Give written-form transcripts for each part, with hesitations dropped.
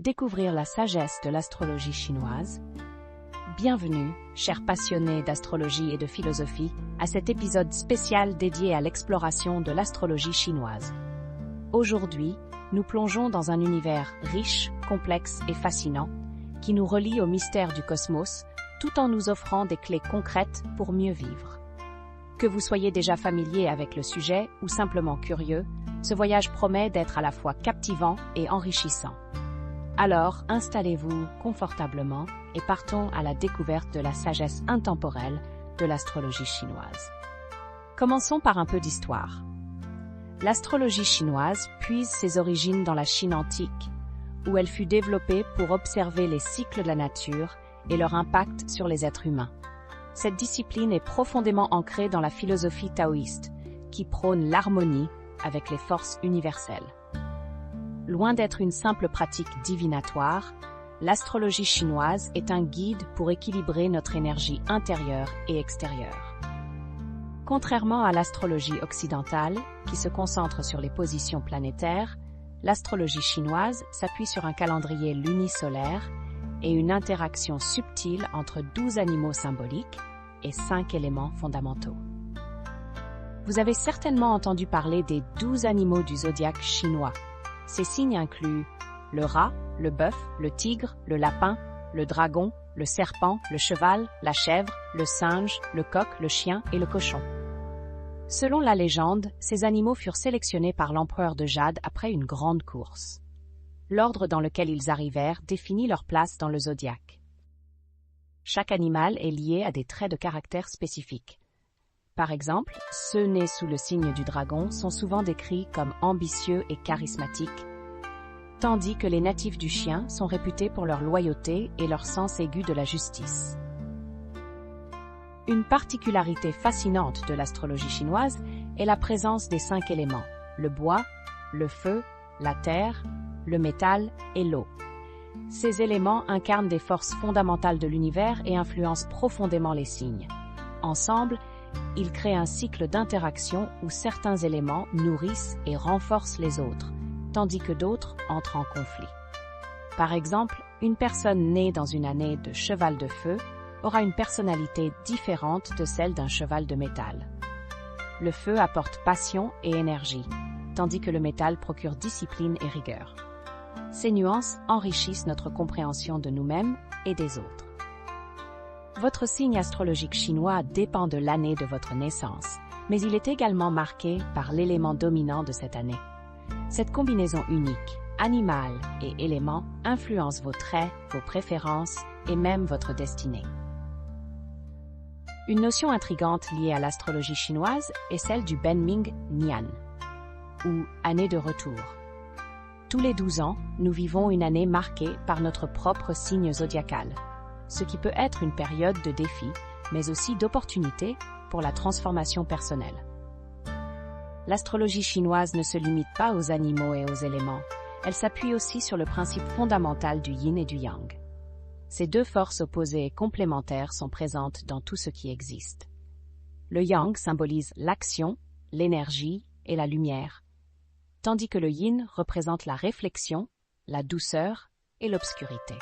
découvrir la sagesse de l'astrologie chinoise? Bienvenue, chers passionnés d'astrologie et de philosophie, à cet épisode spécial dédié à l'exploration de l'astrologie chinoise. Aujourd'hui, nous plongeons dans un univers riche, complexe et fascinant, qui nous relie au mystère du cosmos, tout en nous offrant des clés concrètes pour mieux vivre. Que vous soyez déjà familier avec le sujet ou simplement curieux, ce voyage promet d'être à la fois captivant et enrichissant. Alors, installez-vous confortablement et partons à la découverte de la sagesse intemporelle de l'astrologie chinoise. Commençons par un peu d'histoire. L'astrologie chinoise puise ses origines dans la Chine antique, où elle fut développée pour observer les cycles de la nature et leur impact sur les êtres humains. Cette discipline est profondément ancrée dans la philosophie taoïste, qui prône l'harmonie avec les forces universelles. Loin d'être une simple pratique divinatoire, l'astrologie chinoise est un guide pour équilibrer notre énergie intérieure et extérieure. Contrairement à l'astrologie occidentale, qui se concentre sur les positions planétaires, l'astrologie chinoise s'appuie sur un calendrier lunisolaire et une interaction subtile entre 12 animaux symboliques et 5 éléments fondamentaux. Vous avez certainement entendu parler des 12 animaux du zodiaque chinois. Ces signes incluent le rat, le bœuf, le tigre, le lapin, le dragon, le serpent, le cheval, la chèvre, le singe, le coq, le chien et le cochon. Selon la légende, ces animaux furent sélectionnés par l'empereur de Jade après une grande course. L'ordre dans lequel ils arrivèrent définit leur place dans le zodiaque. Chaque animal est lié à des traits de caractère spécifiques. Par exemple, ceux nés sous le signe du dragon sont souvent décrits comme ambitieux et charismatiques, tandis que les natifs du chien sont réputés pour leur loyauté et leur sens aigu de la justice. Une particularité fascinante de l'astrologie chinoise est la présence des 5 éléments, le bois, le feu, la terre, le métal et l'eau. Ces éléments incarnent des forces fondamentales de l'univers et influencent profondément les signes. Ensemble, ils créent un cycle d'interaction où certains éléments nourrissent et renforcent les autres, tandis que d'autres entrent en conflit. Par exemple, une personne née dans une année de cheval de feu aura une personnalité différente de celle d'un cheval de métal. Le feu apporte passion et énergie, tandis que le métal procure discipline et rigueur. Ces nuances enrichissent notre compréhension de nous-mêmes et des autres. Votre signe astrologique chinois dépend de l'année de votre naissance, mais il est également marqué par l'élément dominant de cette année. Cette combinaison unique, animal et élément, influence vos traits, vos préférences et même votre destinée. Une notion intrigante liée à l'astrologie chinoise est celle du Benming Nian, ou année de retour. Tous les 12 ans, nous vivons une année marquée par notre propre signe zodiacal, ce qui peut être une période de défi, mais aussi d'opportunité pour la transformation personnelle. L'astrologie chinoise ne se limite pas aux animaux et aux éléments, elle s'appuie aussi sur le principe fondamental du yin et du yang. Ces deux forces opposées et complémentaires sont présentes dans tout ce qui existe. Le yang symbolise l'action, l'énergie et la lumière, tandis que le yin représente la réflexion, la douceur et l'obscurité.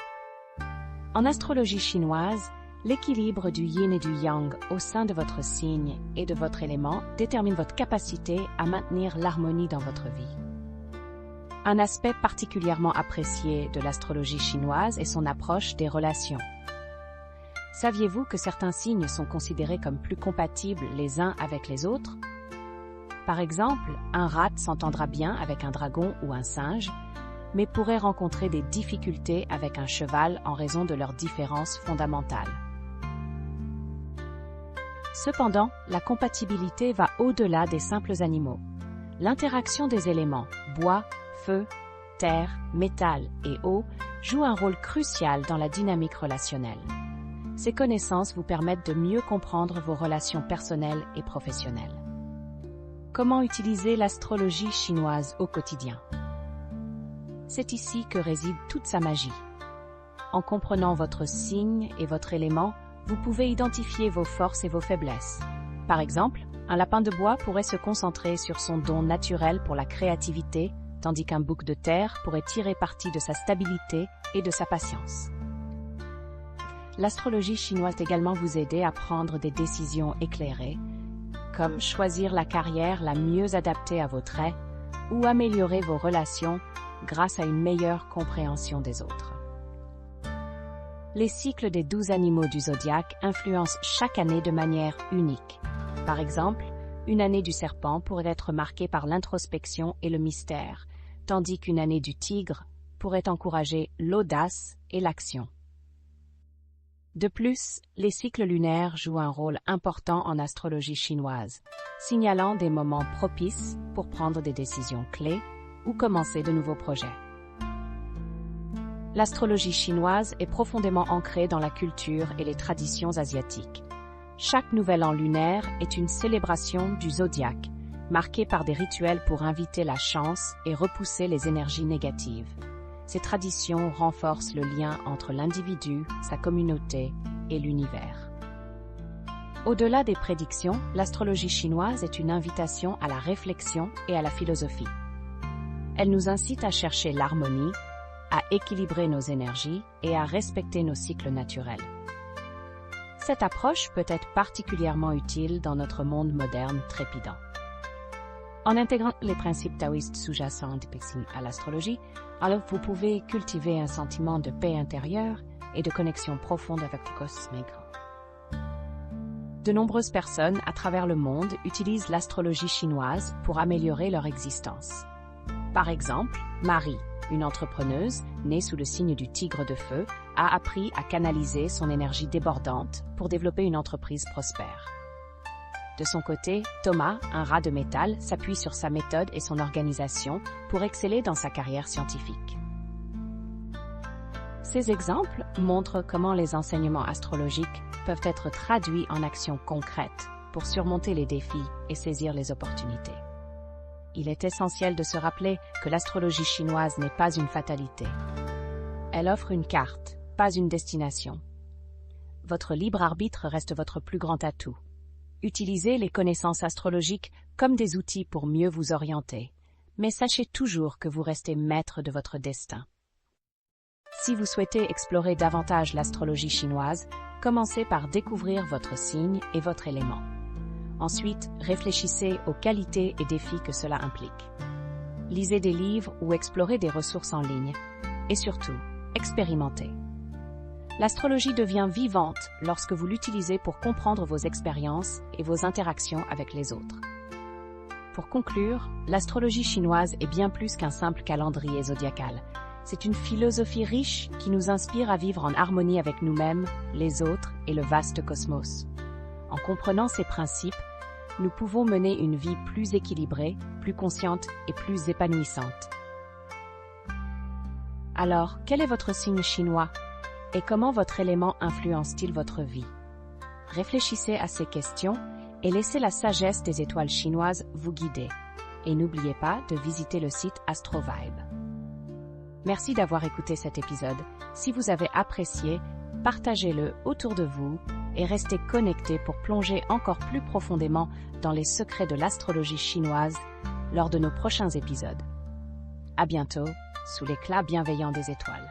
En astrologie chinoise, l'équilibre du yin et du yang au sein de votre signe et de votre élément détermine votre capacité à maintenir l'harmonie dans votre vie. Un aspect particulièrement apprécié de l'astrologie chinoise est son approche des relations. Saviez-vous que certains signes sont considérés comme plus compatibles les uns avec les autres? Par exemple, un rat s'entendra bien avec un dragon ou un singe, mais pourrait rencontrer des difficultés avec un cheval en raison de leurs différences fondamentales. Cependant, la compatibilité va au-delà des simples animaux. L'interaction des éléments bois, feu, terre, métal et eau joue un rôle crucial dans la dynamique relationnelle. Ces connaissances vous permettent de mieux comprendre vos relations personnelles et professionnelles. Comment utiliser l'astrologie chinoise au quotidien? C'est ici que réside toute sa magie. En comprenant votre signe et votre élément, vous pouvez identifier vos forces et vos faiblesses. Par exemple, un lapin de bois pourrait se concentrer sur son don naturel pour la créativité, tandis qu'un bouc de terre pourrait tirer parti de sa stabilité et de sa patience. L'astrologie chinoise peut également vous aider à prendre des décisions éclairées, comme choisir la carrière la mieux adaptée à vos traits ou améliorer vos relations grâce à une meilleure compréhension des autres. Les cycles des 12 animaux du zodiaque influencent chaque année de manière unique. Par exemple, une année du serpent pourrait être marquée par l'introspection et le mystère, tandis qu'une année du tigre pourrait encourager l'audace et l'action. De plus, les cycles lunaires jouent un rôle important en astrologie chinoise, signalant des moments propices pour prendre des décisions clés ou commencer de nouveaux projets. L'astrologie chinoise est profondément ancrée dans la culture et les traditions asiatiques. Chaque nouvel an lunaire est une célébration du zodiaque, marquée par des rituels pour inviter la chance et repousser les énergies négatives. Ces traditions renforcent le lien entre l'individu, sa communauté et l'univers. Au-delà des prédictions, l'astrologie chinoise est une invitation à la réflexion et à la philosophie. Elle nous incite à chercher l'harmonie, à équilibrer nos énergies et à respecter nos cycles naturels. Cette approche peut être particulièrement utile dans notre monde moderne trépidant. En intégrant les principes taoïstes sous-jacents à l'astrologie, alors vous pouvez cultiver un sentiment de paix intérieure et de connexion profonde avec le cosmique. De nombreuses personnes à travers le monde utilisent l'astrologie chinoise pour améliorer leur existence. Par exemple, Marie, une entrepreneuse née sous le signe du tigre de feu, a appris à canaliser son énergie débordante pour développer une entreprise prospère. De son côté, Thomas, un rat de métal, s'appuie sur sa méthode et son organisation pour exceller dans sa carrière scientifique. Ces exemples montrent comment les enseignements astrologiques peuvent être traduits en actions concrètes pour surmonter les défis et saisir les opportunités. Il est essentiel de se rappeler que l'astrologie chinoise n'est pas une fatalité. Elle offre une carte, pas une destination. Votre libre arbitre reste votre plus grand atout. Utilisez les connaissances astrologiques comme des outils pour mieux vous orienter, mais sachez toujours que vous restez maître de votre destin. Si vous souhaitez explorer davantage l'astrologie chinoise, commencez par découvrir votre signe et votre élément. Ensuite, réfléchissez aux qualités et défis que cela implique. Lisez des livres ou explorez des ressources en ligne. Et surtout, expérimentez. L'astrologie devient vivante lorsque vous l'utilisez pour comprendre vos expériences et vos interactions avec les autres. Pour conclure, l'astrologie chinoise est bien plus qu'un simple calendrier zodiacal. C'est une philosophie riche qui nous inspire à vivre en harmonie avec nous-mêmes, les autres et le vaste cosmos. En comprenant ces principes, nous pouvons mener une vie plus équilibrée, plus consciente et plus épanouissante. Alors, quel est votre signe chinois? Et comment votre élément influence-t-il votre vie? Réfléchissez à ces questions et laissez la sagesse des étoiles chinoises vous guider. Et n'oubliez pas de visiter le site AstroVibe. Merci d'avoir écouté cet épisode. Si vous avez apprécié, partagez-le autour de vous et restez connectés pour plonger encore plus profondément dans les secrets de l'astrologie chinoise lors de nos prochains épisodes. À bientôt, sous l'éclat bienveillant des étoiles.